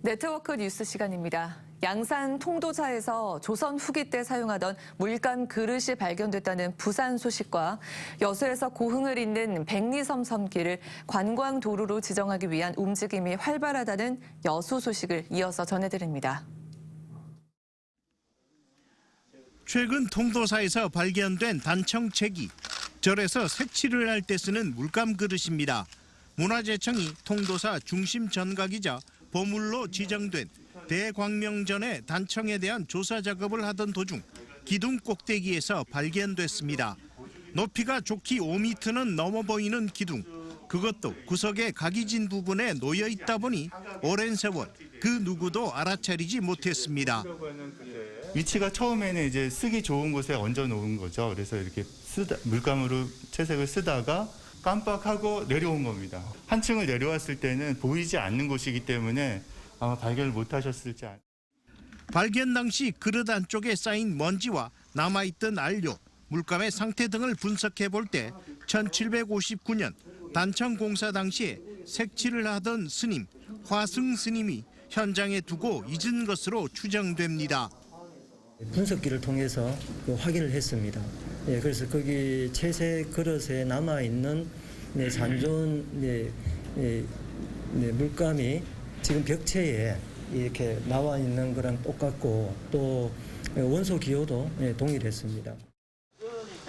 네트워크 뉴스 시간입니다. 양산 통도사에서 조선 후기 때 사용하던 물감 그릇이 발견됐다는 부산 소식과 여수에서 고흥을 잇는 백리섬 섬길을 관광도로로 지정하기 위한 움직임이 활발하다는 여수 소식을 이어서 전해드립니다. 최근 통도사에서 발견된 단청채기, 절에서 색칠을 할 때 쓰는 물감 그릇입니다. 문화재청이 통도사 중심 전각이자 보물로 지정된 대광명전의 단청에 대한 조사 작업을 하던 도중 기둥 꼭대기에서 발견됐습니다. 높이가 좋기 5m는 넘어 보이는 기둥, 그것도 구석의 각이 진 부분에 놓여 있다 보니 오랜 세월 그 누구도 알아차리지 못했습니다. 위치가 처음에는 이제 쓰기 좋은 곳에 얹어 놓은 거죠. 그래서 이렇게 물감으로 채색을 쓰다가 깜빡하고 내려온 겁니다. 한층을 내려왔을 때는 보이지 않는 곳이기 때문에 아마 발견을 못하셨을지. 발견 당시 그릇 안쪽에 쌓인 먼지와 남아있던 안료, 물감의 상태 등을 분석해 볼 때 1759년 단청 공사 당시에 색칠을 하던 스님, 화승 스님이 현장에 두고 잊은 것으로 추정됩니다. 분석기를 통해서 확인을 했습니다. 그래서 거기 채색 그릇에 남아있는 잔존 물감이 지금 벽체에 이렇게 나와 있는 거랑 똑같고 또 원소 기호도 동일했습니다.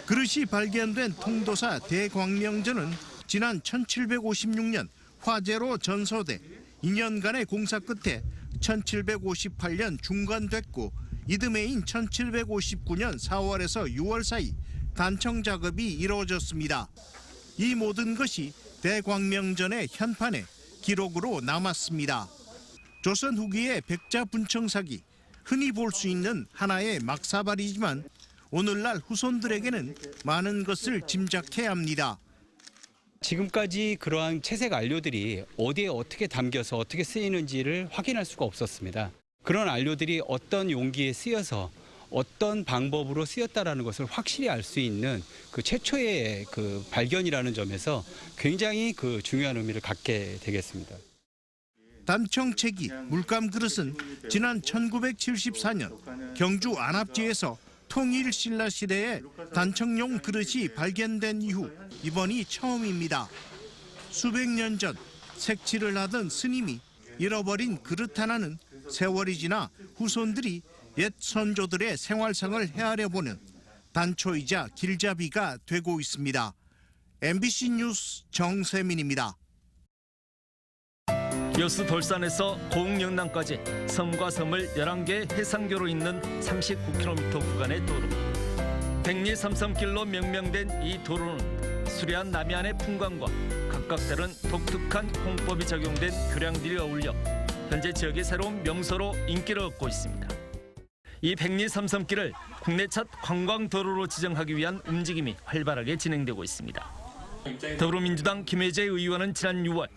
그릇이 발견된 통도사 대광명전은 지난 1756년 화재로 전소돼 2년간의 공사 끝에 1758년 중건됐고 이듬해인 1759년 4월에서 6월 사이 단청 작업이 이루어졌습니다. 이 모든 것이 대광명전의 현판에 기록으로 남았습니다. 조선 후기의 백자분청사기, 흔히 볼 수 있는 하나의 막사발이지만 오늘날 후손들에게는 많은 것을 짐작해야 합니다. 지금까지 그러한 채색 안료들이 어디에 어떻게 담겨서 어떻게 쓰이는지를 확인할 수가 없었습니다. 그런 안료들이 어떤 용기에 쓰여서 어떤 방법으로 쓰였다라는 것을 확실히 알 수 있는 그 최초의 그 발견이라는 점에서 굉장히 그 중요한 의미를 갖게 되겠습니다. 단청채기, 물감 그릇은 지난 1974년 경주 안압지에서 통일신라 시대에 단청용 그릇이 발견된 이후 이번이 처음입니다. 수백 년 전 색칠을 하던 스님이 잃어버린 그릇 하나는 세월이 지나 후손들이 옛 선조들의 생활상을 헤아려 보는 단초이자 길잡이가 되고 있습니다. MBC 뉴스 정세민입니다. 여수 돌산에서 고흥 영남까지 섬과 섬을 11개의 해상교로 잇는 39km 구간의 도로. 백리삼섬길로 명명된 이 도로는 수려한 남해안의 풍광과 각각 다른 독특한 홍법이 적용된 교량들이 어울려 현재 지역의 새로운 명소로 인기를 얻고 있습니다. 이 백리삼섬길을 국내 첫 관광도로로 지정하기 위한 움직임이 활발하게 진행되고 있습니다. 더불어민주당 김혜재 의원은 지난 6월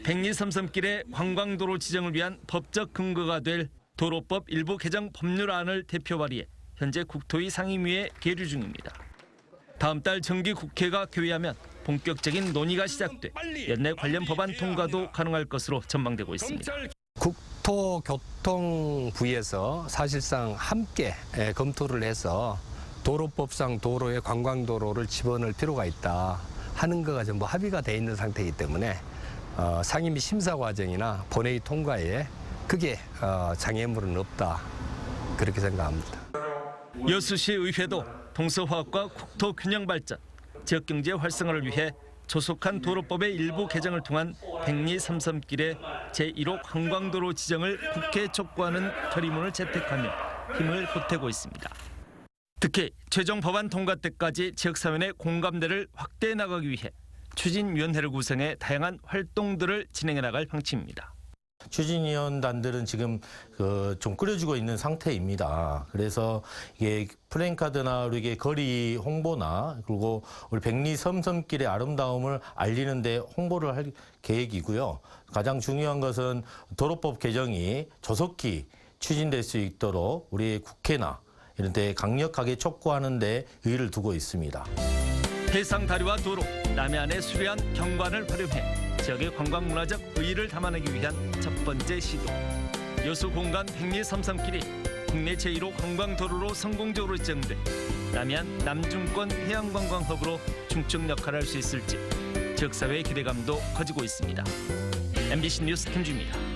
백리삼섬길의 관광도로 지정을 위한 법적 근거가 될 도로법 일부 개정 법률안을 대표 발의해 현재 국토위 상임위에 계류 중입니다. 다음 달 정기 국회가 개회하면 본격적인 논의가 시작돼 연내 관련 법안 통과도 가능할 것으로 전망되고 있습니다. 국토교통부에서 사실상 함께 검토를 해서 도로법상 도로에 관광도로를 집어넣을 필요가 있다 하는 거가 전부 합의가 돼 있는 상태이기 때문에 상임위 심사 과정이나 본회의 통과에 크게 장애물은 없다 그렇게 생각합니다. 여수시 의회도 동서화합과 국토균형 발전, 지역경제 활성화를 위해 조속한 도로법의 일부 개정을 통한 백리삼섬길의 제1호 관광도로 지정을 국회에 촉구하는 결의문을 채택하며 힘을 보태고 있습니다. 특히 최종 법안 통과 때까지 지역사회 내 공감대를 확대해 나가기 위해 추진위원회를 구성해 다양한 활동들을 진행해 나갈 방침입니다. 추진위원단들은 지금 좀 꾸려지고 있는 상태입니다. 그래서 이게 플랜카드나 이게 거리 홍보나 그리고 우리 백리섬섬길의 아름다움을 알리는 데 홍보를 할 계획이고요. 가장 중요한 것은 도로법 개정이 조속히 추진될 수 있도록 우리 국회나 이런 데 강력하게 촉구하는 데 의의를 두고 있습니다. 해상 다리와 도로, 남해안의 수려한 경관을 활용해 지역의 관광문화적 의의를 담아내기 위한 첫 번째 시도. 여수 공간 백리 삼삼길이 국내 제1호 관광도로로 성공적으로 지정돼 남해안 남중권 해양관광허브로 중증 역할을 할 수 있을지 지역사회의 기대감도 커지고 있습니다. MBC 뉴스 김주입니다.